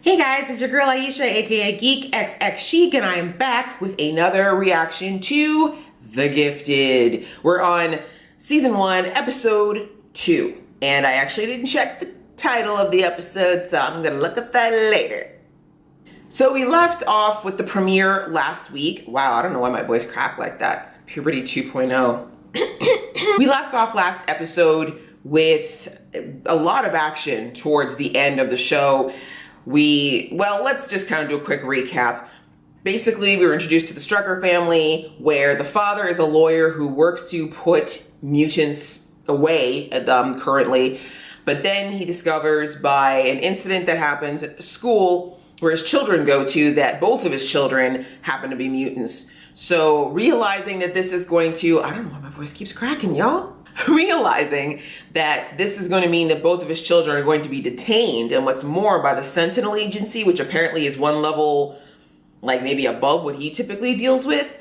Hey guys, it's your girl Aisha, aka Geek XX Chic, and I am back with another reaction to The Gifted. We're on season 1, episode 2, and I actually didn't check the title of the episode, so I'm gonna look at that later. So we left off with the premiere last week. Wow, I don't know why my voice cracked like that. Puberty 2.0. We left off last episode with a lot of action towards the end of the show. Let's just kind of do a quick recap. Basically, we were introduced to the Strucker family, where the father is a lawyer who works to put mutants away currently, but then he discovers by an incident that happens at the school where his children go to that both of his children happen to be mutants. So realizing that this is going to, I don't know why my voice keeps cracking, y'all. Realizing that this is going to mean that both of his children are going to be detained, and what's more, by the Sentinel Agency, which apparently is one level, like maybe above what he typically deals with.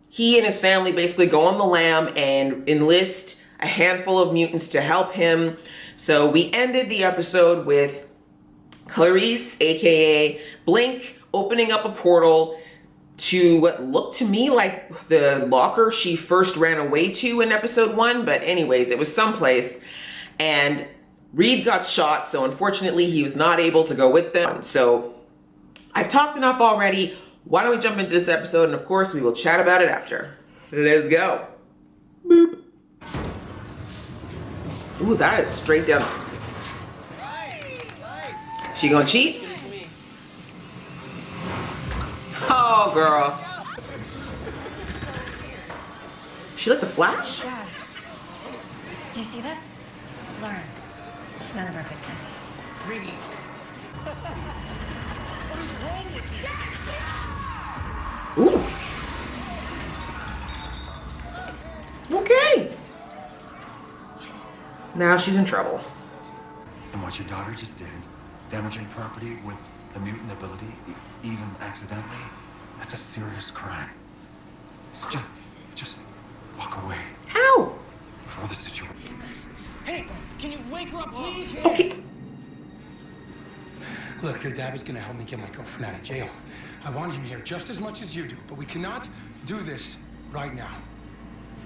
He and his family basically go on the lam and enlist a handful of mutants to help him. So we ended the episode with Clarice, aka Blink, opening up a portal to what looked to me like the locker she first ran away to in episode 1, but anyways, it was someplace, and Reed got shot, so unfortunately he was not able to go with them. So I've talked enough already. Why don't we jump into this episode, and of course we will chat about it after. Let's go. Boop. Ooh, that is straight down. She gonna cheat? Oh, girl. She lit the flash? Dad, do you see this? Learn. It's none of our business. Really? What is wrong with you? Ooh. Okay. Now she's in trouble. And what your daughter just did, damaging property with a mutant ability, even accidentally, that's a serious crime. Just walk away How? before the situation. Hey, can you wake her up, please? Okay. Look, your dad was gonna help me get my girlfriend out of jail. I want him here just as much as you do, but we cannot do this right now.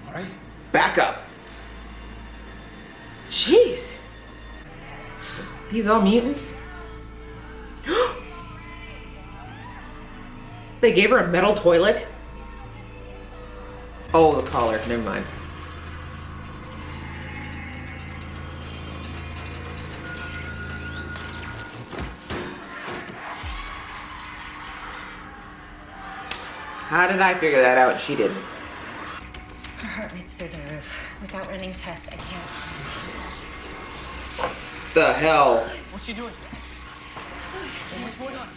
All right? Back up. Jeez. These all mutants? They gave her a metal toilet? Oh, the collar. Never mind. How did I figure that out? She didn't. Her heart rate's through the roof. Without running tests, I can't. The hell? What's she doing? What's going on?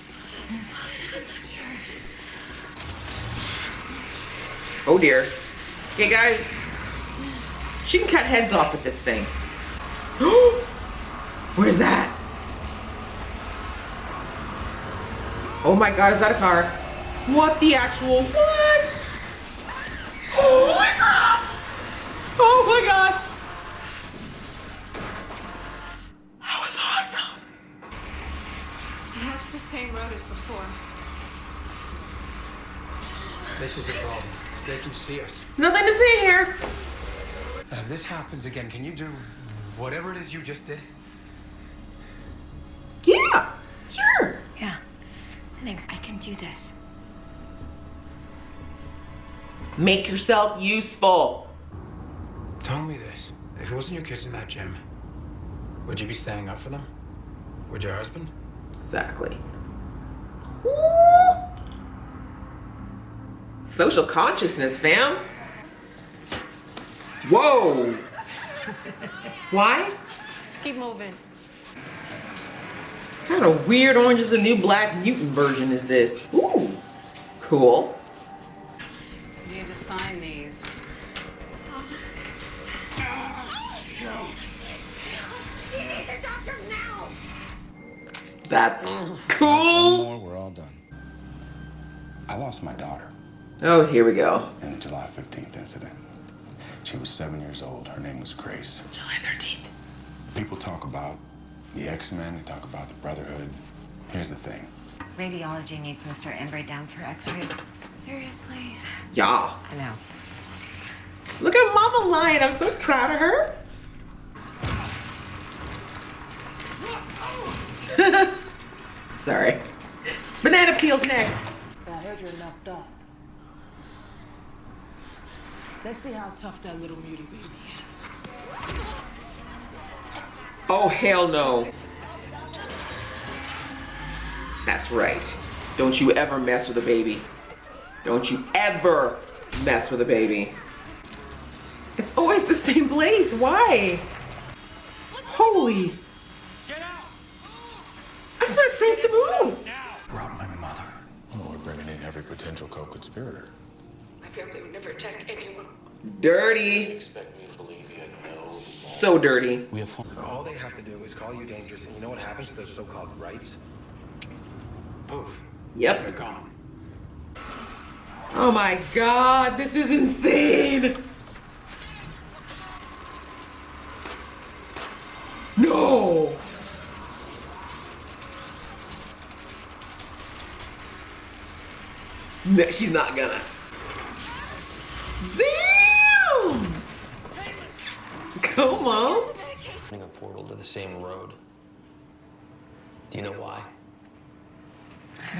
Oh dear. Okay, guys. She can cut heads off with this thing. Where's that? Oh my god, is that a car? What the actual what? Holy crap! Oh my god! That was awesome! That's the same road as before. This is a problem. They can see us. Nothing to see here. If this happens again, can you do whatever it is you just did? Yeah, sure. Yeah. Thanks. I can do this. Make yourself useful. Tell me this. If it wasn't your kids in that gym, would you be standing up for them? Would your husband? Exactly. Ooh. Social consciousness, fam. Whoa. Why? Keep moving. What kind of weird Orange is the New Black mutant version is this? Ooh. Cool. You need to sign these. That's cool. One more, we're all done. I lost my daughter Oh, here we go. in the July 15th incident. She was 7 years old. Her name was Grace. July 13th. People talk about the X-Men, they talk about the Brotherhood. Here's the thing. Radiology needs Mr. Embry down for x-rays. Seriously? Yeah. I know. Look at Mama Lion. I'm so proud of her. Sorry. Banana peels next. I heard you're knocked up. Let's see how tough that little mutie baby is. Oh, hell no. That's right. Don't you ever mess with a baby. Don't you ever mess with a baby. It's always the same place. Why? Holy. Get out! That's not safe to move. Brought my mother. Oh, we're bringing in every potential co-conspirator. My family would never attack anyone. Dirty. Expect me to believe you know. So dirty. We have fun. All they have to do is call you dangerous, and you know what happens to those so-called rights? Poof. Yep. They're gone. Oh my God, this is insane. No. No, she's not gonna. Damn! Come on. A portal to the same road. Do you know why? I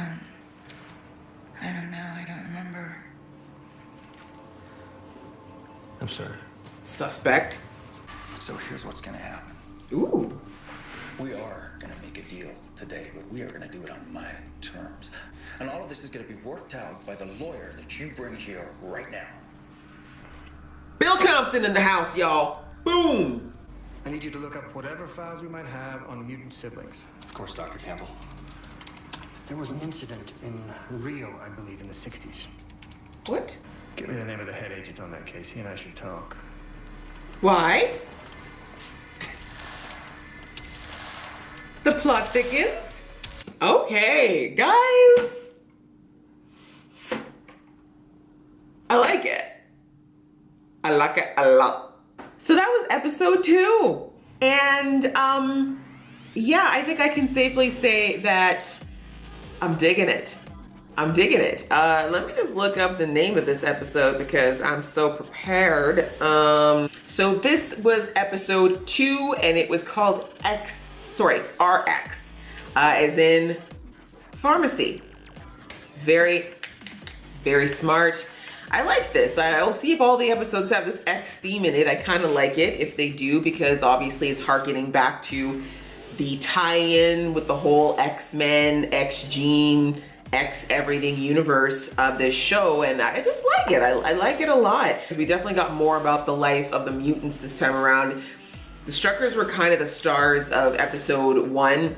don't know. I don't remember. I'm sorry. Suspect. So here's what's gonna happen. Ooh. We are gonna make a deal today, but we are gonna do it on my terms. And all of this is gonna be worked out by the lawyer that you bring here right now. Bill Compton in the house, y'all. Boom. I need you to look up whatever files we might have on mutant siblings. Of course, Dr. Campbell. There was an incident in Rio, I believe, in the 60s. What? Give me the name of the head agent on that case. He and I should talk. Why? The plot thickens. Okay, guys. I like it. I like it a lot. So that was episode 2. And yeah, I think I can safely say that I'm digging it. I'm digging it. Let me just look up the name of this episode because I'm so prepared. So this was episode 2 and it was called RX, as in pharmacy. Very, very smart. I like this. I'll see if all the episodes have this X theme in it. I kind of like it if they do, because obviously it's harkening back to the tie-in with the whole X-Men, X-Gene, X-everything universe of this show, and I just like it. I like it a lot. We definitely got more about the life of the mutants this time around. The Struckers were kind of the stars of episode 1.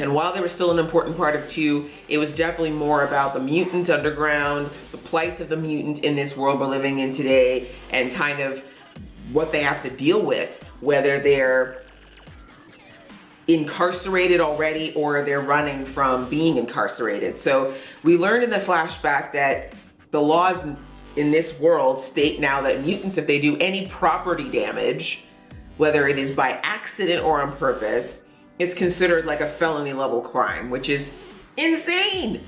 And while they were still an important part of 2, it was definitely more about the mutant underground, the plight of the mutant in this world we're living in today, and kind of what they have to deal with, whether they're incarcerated already or they're running from being incarcerated. So we learned in the flashback that the laws in this world state now that mutants, if they do any property damage, whether it is by accident or on purpose, it's considered like a felony level crime, which is insane.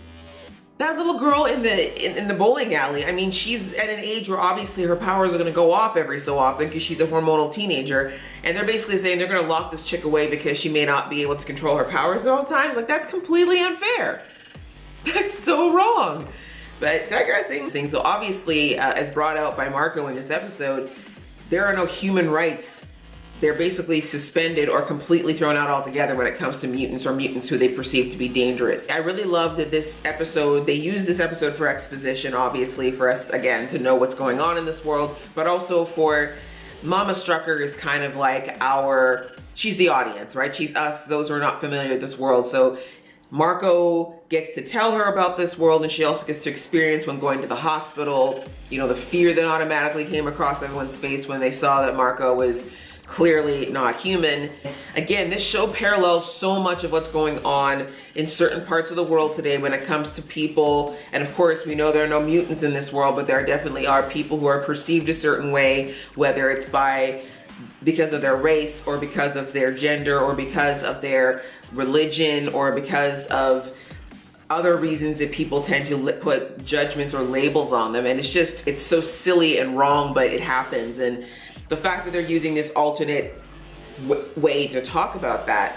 That little girl in the bowling alley, I mean, she's at an age where obviously her powers are gonna go off every so often because she's a hormonal teenager, and they're basically saying they're gonna lock this chick away because she may not be able to control her powers at all times. Like, that's completely unfair. That's so wrong. But digressing. So obviously, as brought out by Marco in this episode, there are no human rights. They're basically suspended or completely thrown out altogether when it comes to mutants or mutants who they perceive to be dangerous. I really love that this episode, they used this episode for exposition, obviously, for us, again, to know what's going on in this world, but also for Mama Strucker is kind of like she's the audience, right? She's us, those who are not familiar with this world. So Marco gets to tell her about this world, and she also gets to experience when going to the hospital, you know, the fear that automatically came across everyone's face when they saw that Marco was clearly not human. Again, this show parallels so much of what's going on in certain parts of the world today when it comes to people. And of course, we know there are no mutants in this world, but there definitely are people who are perceived a certain way, whether it's by because of their race or because of their gender or because of their religion or because of other reasons that people tend to put judgments or labels on them. And it's so silly and wrong, but it happens. And the fact that they're using this alternate way to talk about that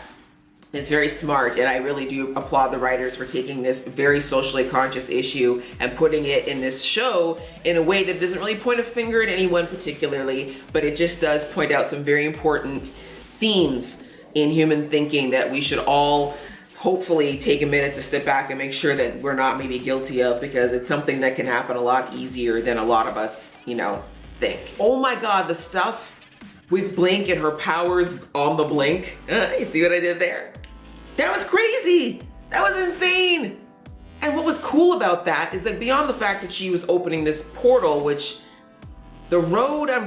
is very smart. And I really do applaud the writers for taking this very socially conscious issue and putting it in this show in a way that doesn't really point a finger at anyone particularly, but it just does point out some very important themes in human thinking that we should all hopefully take a minute to sit back and make sure that we're not maybe guilty of, because it's something that can happen a lot easier than a lot of us, think. Oh my God, the stuff with Blink and her powers on the blink. You see what I did there? That was crazy. That was insane. And what was cool about that is that beyond the fact that she was opening this portal, which the road I'm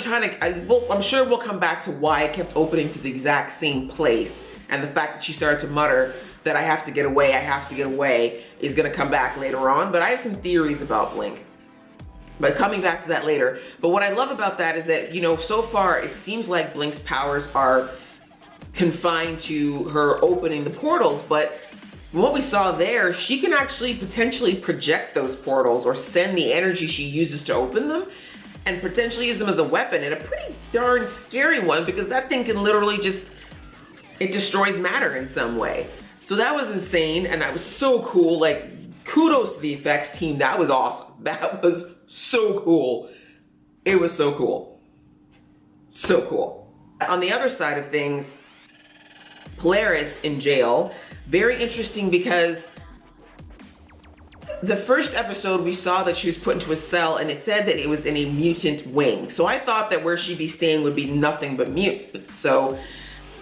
sure we'll come back to why it kept opening to the exact same place. And the fact that she started to mutter that I have to get away is gonna come back later on. But I have some theories about Blink. But coming back to that later. But what I love about that is that, so far it seems like Blink's powers are confined to her opening the portals, but from what we saw there, she can actually potentially project those portals or send the energy she uses to open them and potentially use them as a weapon, and a pretty darn scary one, because that thing can literally it destroys matter in some way. So that was insane, and that was so cool. Like, kudos to the effects team. That was awesome. That was so cool. It was so cool. So cool. On the other side of things, Polaris in jail, very interesting, because the first episode we saw that she was put into a cell and it said that it was in a mutant wing. So I thought that where she'd be staying would be nothing but mutants. So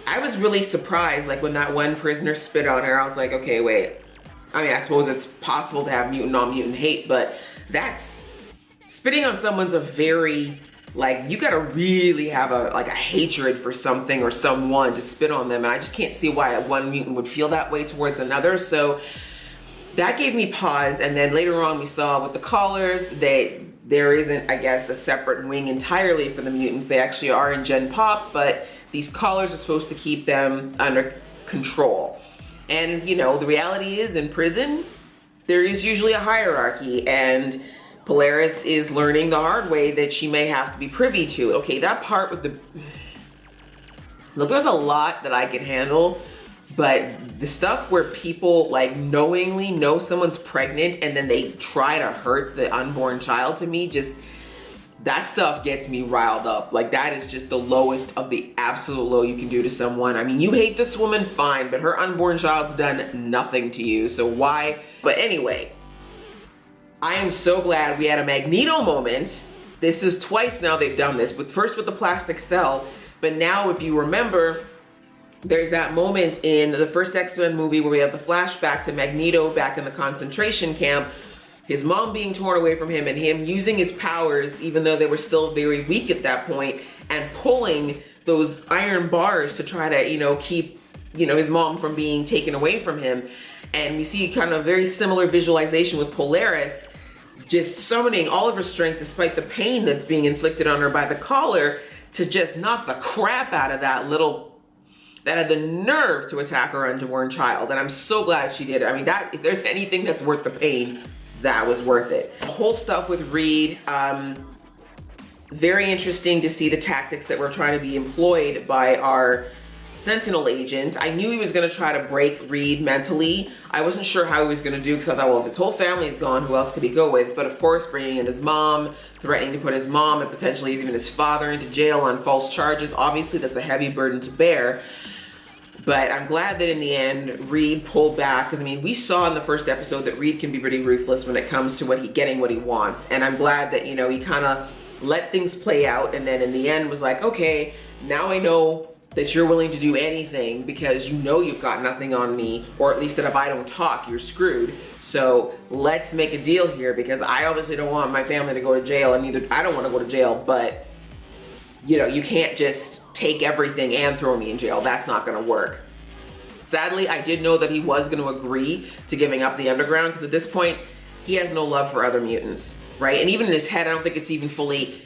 I was really surprised, like when that one prisoner spit on her, I was like, okay, wait. I mean, I suppose it's possible to have mutant on mutant hate, but spitting on someone's a very, you gotta really have a hatred for something or someone to spit on them. And I just can't see why one mutant would feel that way towards another. So that gave me pause. And then later on we saw with the collars that there isn't, I guess, a separate wing entirely for the mutants. They actually are in Gen Pop, but these collars are supposed to keep them under control. And the reality is, in prison, there is usually a hierarchy, and Polaris is learning the hard way that she may have to be privy to. Okay, that part with look, there's a lot that I can handle, but the stuff where people knowingly know someone's pregnant and then they try to hurt the unborn child, to me, that stuff gets me riled up. That is just the lowest of the absolute low you can do to someone. I mean, you hate this woman, fine, but her unborn child's done nothing to you, so why? But anyway, I am so glad we had a Magneto moment. This is twice now they've done this, first with the plastic cell, but now if you remember, there's that moment in the first X-Men movie where we have the flashback to Magneto back in the concentration camp, his mom being torn away from him and him using his powers, even though they were still very weak at that point, and pulling those iron bars to try to, keep, his mom from being taken away from him. And we see kind of very similar visualization with Polaris, just summoning all of her strength despite the pain that's being inflicted on her by the collar to just knock the crap out of that had the nerve to attack her unborn child. And I'm so glad she did it. I mean, if there's anything that's worth the pain, that was worth it. The whole stuff with Reed, very interesting to see the tactics that were trying to be employed by our Sentinel agent. I knew he was gonna try to break Reed mentally. I wasn't sure how he was gonna do, because I thought, well, if his whole family is gone, who else could he go with? But of course, bringing in his mom, threatening to put his mom and potentially even his father into jail on false charges. Obviously, that's a heavy burden to bear. But I'm glad that in the end, Reed pulled back, because I mean, we saw in the first episode that Reed can be pretty ruthless when it comes to getting what he wants. And I'm glad that, he kind of let things play out, and then in the end was like, okay, now I know that you're willing to do anything because you've got nothing on me, or at least that if I don't talk, you're screwed. So let's make a deal here, because I obviously don't want my family to go to jail, and I don't want to go to jail, but you can't just take everything and throw me in jail. That's not gonna work. Sadly, I did know that he was gonna agree to giving up the underground, because at this point, he has no love for other mutants, right? And even in his head, I don't think it's even fully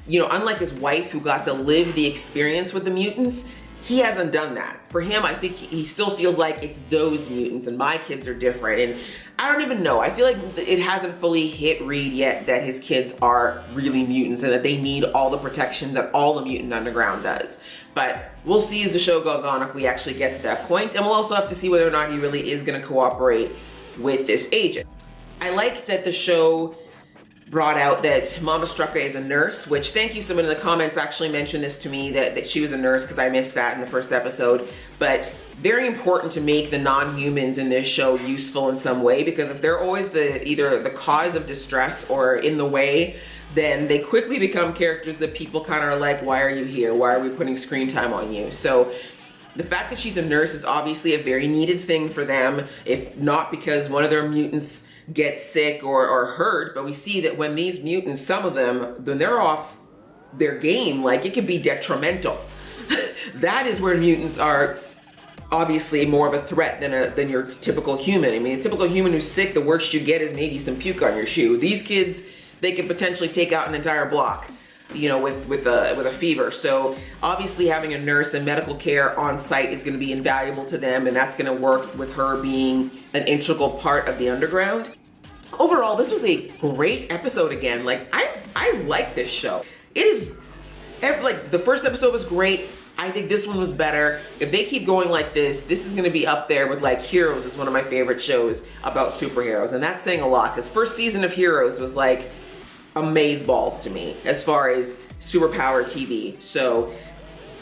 you know, unlike his wife who got to live the experience with the mutants, he hasn't done that. For him, I think he still feels like it's those mutants and my kids are different. And I don't even know. I feel like it hasn't fully hit Reed yet that his kids are really mutants and that they need all the protection that all the mutant underground does. But we'll see as the show goes on if we actually get to that point. And we'll also have to see whether or not he really is going to cooperate with this agent. I like that the show brought out that Mama Strucker is a nurse, which thank you, someone in the comments actually mentioned this to me, that she was a nurse, because I missed that in the first episode. But very important to make the non-humans in this show useful in some way, because if they're always either the cause of distress or in the way, then they quickly become characters that people kind of are like, why are you here? Why are we putting screen time on you? So the fact that she's a nurse is obviously a very needed thing for them, if not because one of their mutants get sick or hurt, but we see that when these mutants, some of them, when they're off their game, like it can be detrimental. That is where mutants are obviously more of a threat than your typical human. I mean, a typical human who's sick, the worst you get is maybe some puke on your shoe. These kids, they could potentially take out an entire block, you know, with a fever. So obviously having a nurse and medical care on site is going to be invaluable to them, and that's going to work with her being an integral part of the underground. Overall, this was a great episode again. Like, I like this show. It is, like, the first episode was great. I think this one was better. If they keep going like this is going to be up there with, like, Heroes is one of my favorite shows about superheroes, and that's saying a lot, because first season of Heroes was like amazeballs to me as far as superpower TV. So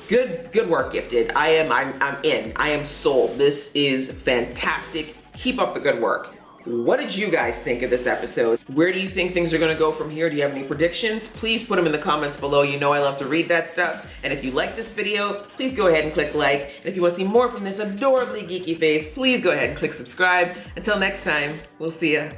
good work, Gifted. I'm in. I am sold. This is fantastic. Keep up the good work. What did you guys think of this episode? Where do you think things are going to go from here? Do you have any predictions? Please put them in the comments below. You know I love to read that stuff. And if you like this video, please go ahead and click like. And if you want to see more from this adorably geeky face, please go ahead and click subscribe. Until next time, we'll see ya.